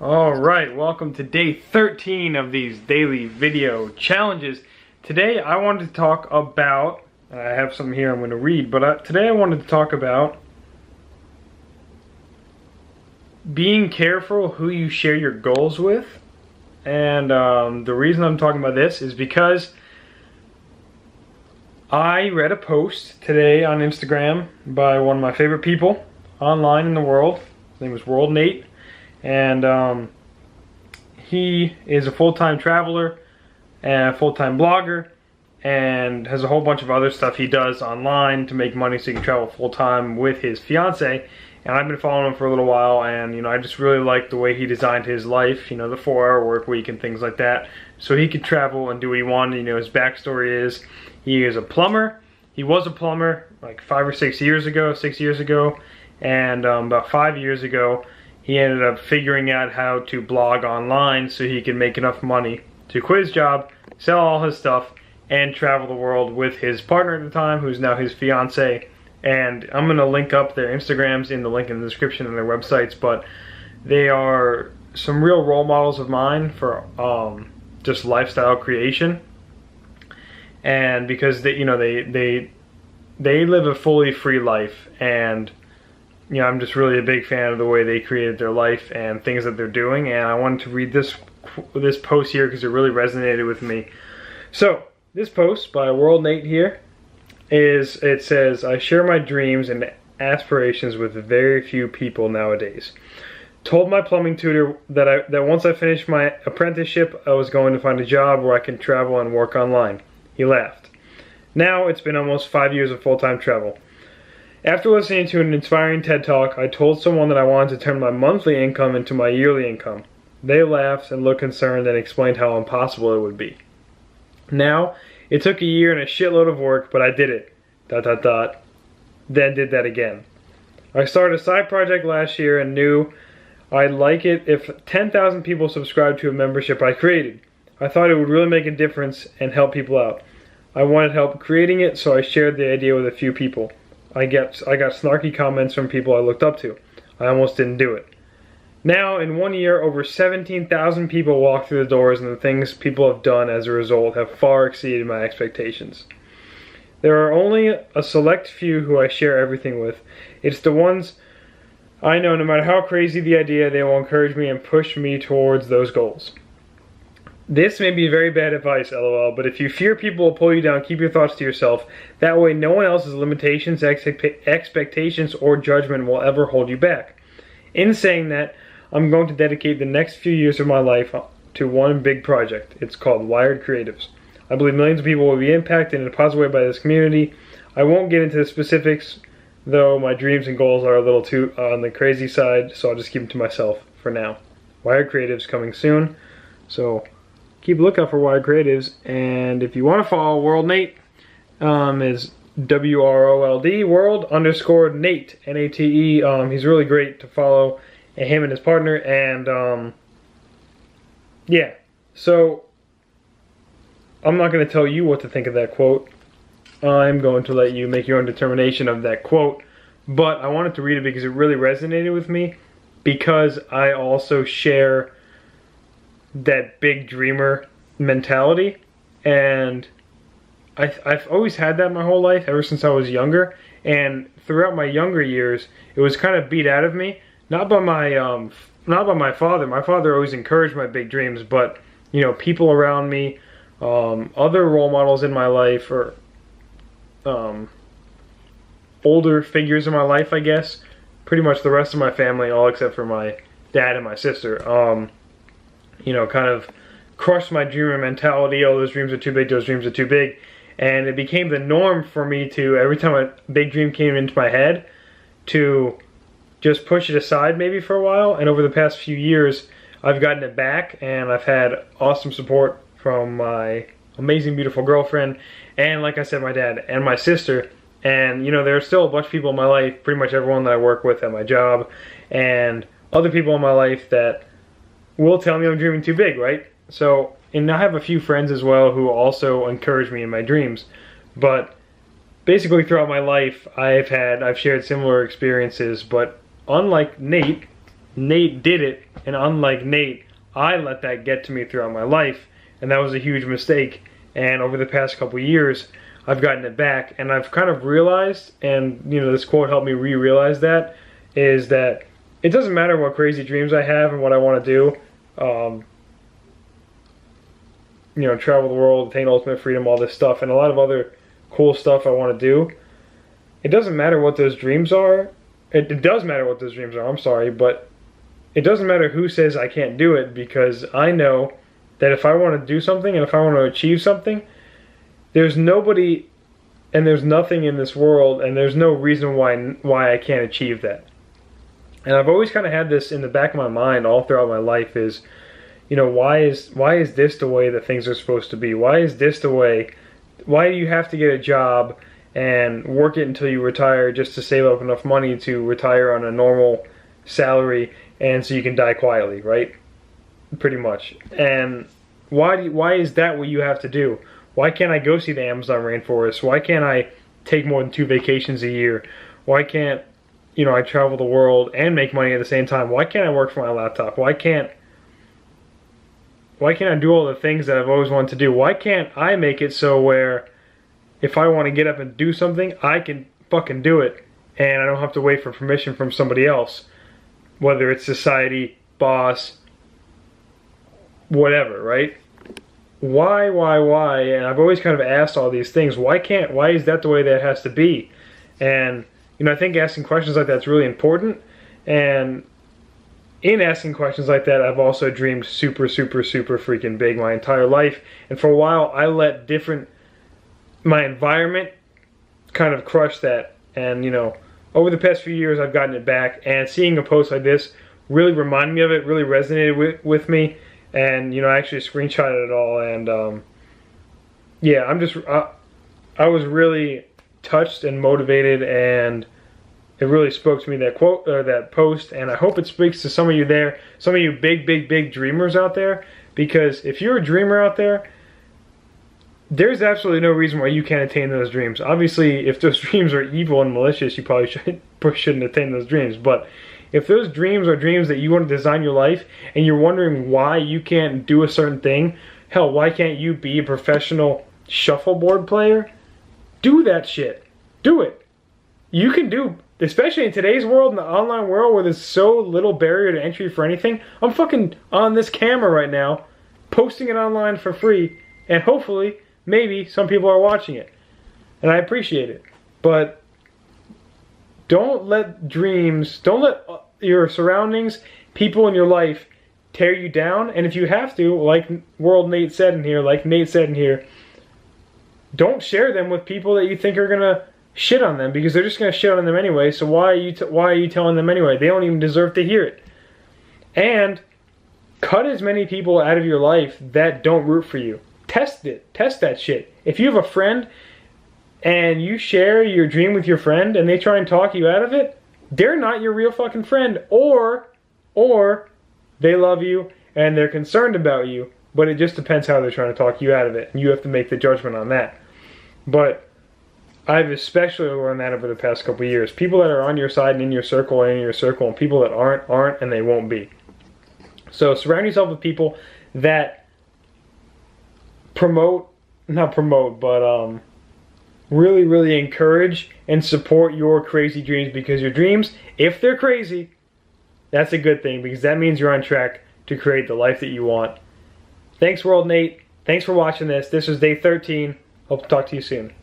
Alright, welcome to day 13 of these daily video challenges. Today I wanted to talk about, I have some here I'm going to read, but today I wanted to talk about being careful who you share your goals with. And the reason I'm talking about this is because I read a post today on Instagram by one of my favorite people online in the world. His name is World Nate. And he is a full-time traveler and a full-time blogger and has a whole bunch of other stuff he does online to make money so he can travel full-time with his fiance. And I've been following him for a little while, and I just really like the way he designed his life, the 4-hour work week and things like that, so he could travel and do what he wanted. His backstory is he is a plumber. He was a plumber like 5 or 6 years ago, and about 5 years ago he ended up figuring out how to blog online so he could make enough money to quit his job, sell all his stuff, and travel the world with his partner at the time, who's now his fiance. And I'm going to link up their Instagrams in the link in the description and their websites, but they are some real role models of mine for just lifestyle creation. And because they live a fully free life, and I'm just really a big fan of the way they created their life and things that they're doing. And I wanted to read this post here because it really resonated with me. So this post by World Nate here it says, "I share my dreams and aspirations with very few people nowadays. Told my plumbing tutor that once I finished my apprenticeship, I was going to find a job where I can travel and work online. He laughed. Now it's been almost 5 years of full-time travel. After listening to an inspiring TED Talk, I told someone that I wanted to turn my monthly income into my yearly income. They laughed and looked concerned and explained how impossible it would be. Now, it took a year and a shitload of work, but I did it. ... Then did that again. I started a side project last year and knew I'd like it if 10,000 people subscribed to a membership I created. I thought it would really make a difference and help people out. I wanted help creating it, so I shared the idea with a few people. I got snarky comments from people I looked up to. I almost didn't do it. Now, in 1 year, over 17,000 people walked through the doors, and the things people have done as a result have far exceeded my expectations. There are only a select few who I share everything with. It's the ones I know, no matter how crazy the idea, they will encourage me and push me towards those goals. This may be very bad advice, lol, but if you fear people will pull you down, keep your thoughts to yourself. That way no one else's limitations, expectations, or judgment will ever hold you back. In saying that, I'm going to dedicate the next few years of my life to one big project. It's called Wired Creatives. I believe millions of people will be impacted in a positive way by this community. I won't get into the specifics, though my dreams and goals are a little too on the crazy side, so I'll just keep them to myself for now. Wired Creatives coming soon, so keep a lookout for Wired Creatives. And if you want to follow World Nate, is WROLD World_Nate Nate. He's really great to follow, and him and his partner. And yeah, so I'm not going to tell you what to think of that quote. I'm going to let you make your own determination of that quote. But I wanted to read it because it really resonated with me, because I also share that big dreamer mentality, and I've always had that my whole life, ever since I was younger. And throughout my younger years, it was kind of beat out of me, not by my father. My father always encouraged my big dreams, but people around me, other role models in my life, or older figures in my life, I guess. Pretty much the rest of my family, all except for my dad and my sister, kind of crushed my dreamer mentality. Oh, those dreams are too big, those dreams are too big. And it became the norm for me to, every time a big dream came into my head, to just push it aside maybe for a while. And over the past few years, I've gotten it back, and I've had awesome support from my amazing, beautiful girlfriend, and like I said, my dad and my sister. And there are still a bunch of people in my life, pretty much everyone that I work with at my job, and other people in my life that will tell me I'm dreaming too big, right? So, and I have a few friends as well who also encourage me in my dreams. But basically throughout my life, I've shared similar experiences, but unlike Nate, Nate did it, and unlike Nate, I let that get to me throughout my life, and that was a huge mistake. And over the past couple years, I've gotten it back, and I've kind of realized, and this quote helped me re-realize that, is that it doesn't matter what crazy dreams I have and what I want to do. Travel the world, attain ultimate freedom, all this stuff, and a lot of other cool stuff I want to do. It doesn't matter what those dreams are. It does matter what those dreams are, I'm sorry, but it doesn't matter who says I can't do it, because I know that if I want to do something and if I want to achieve something, there's nobody and there's nothing in this world, and there's no reason why I can't achieve that. And I've always kind of had this in the back of my mind all throughout my life is, why is this the way that things are supposed to be? Why is this the way? Why do you have to get a job and work it until you retire just to save up enough money to retire on a normal salary and so you can die quietly, right? Pretty much. And why is that what you have to do? Why can't I go see the Amazon rainforest? Why can't I take more than 2 vacations a year? Why can't I travel the world and make money at the same time? Why can't I work from my laptop? Why can't I do all the things that I've always wanted to do? Why can't I make it so where if I want to get up and do something, I can fucking do it, and I don't have to wait for permission from somebody else, whether it's society, boss, whatever, right? Why? And I've always kind of asked all these things. Why is that the way that it has to be? And I think asking questions like that's really important. And in asking questions like that, I've also dreamed super, super, super freaking big my entire life. And for a while, I let my environment kind of crush that. And, over the past few years, I've gotten it back. And seeing a post like this really reminded me of it, really resonated with me. And, I actually screenshotted it all. And, yeah, I was really touched and motivated, and it really spoke to me, that quote or that post, and I hope it speaks to some of you there, some of you big dreamers out there, because if you're a dreamer out there, there's absolutely no reason why you can't attain those dreams. Obviously, if those dreams are evil and malicious, you probably shouldn't attain those dreams, but if those dreams are dreams that you want to design your life, and you're wondering why you can't do a certain thing, hell, why can't you be a professional shuffleboard player? Do that shit. Do it. You can do, especially in today's world, in the online world where there's so little barrier to entry for anything. I'm fucking on this camera right now, posting it online for free, and hopefully, maybe some people are watching it. And I appreciate it. But don't let your surroundings, people in your life, tear you down. And if you have to, like Nate said in here, don't share them with people that you think are gonna shit on them, because they're just gonna shit on them anyway. So why are you telling them anyway? They don't even deserve to hear it. And cut as many people out of your life that don't root for you. Test it. Test that shit. If you have a friend and you share your dream with your friend and they try and talk you out of it, they're not your real fucking friend. Or they love you and they're concerned about you, but it just depends how they're trying to talk you out of it. And you have to make the judgment on that. But I've especially learned that over the past couple of years. People that are on your side and in your circle, and people that aren't, and they won't be. So surround yourself with people that really encourage and support your crazy dreams, because your dreams, if they're crazy, that's a good thing, because that means you're on track to create the life that you want. Thanks, World Nate. Thanks for watching this. This was day 13. Hope to talk to you soon.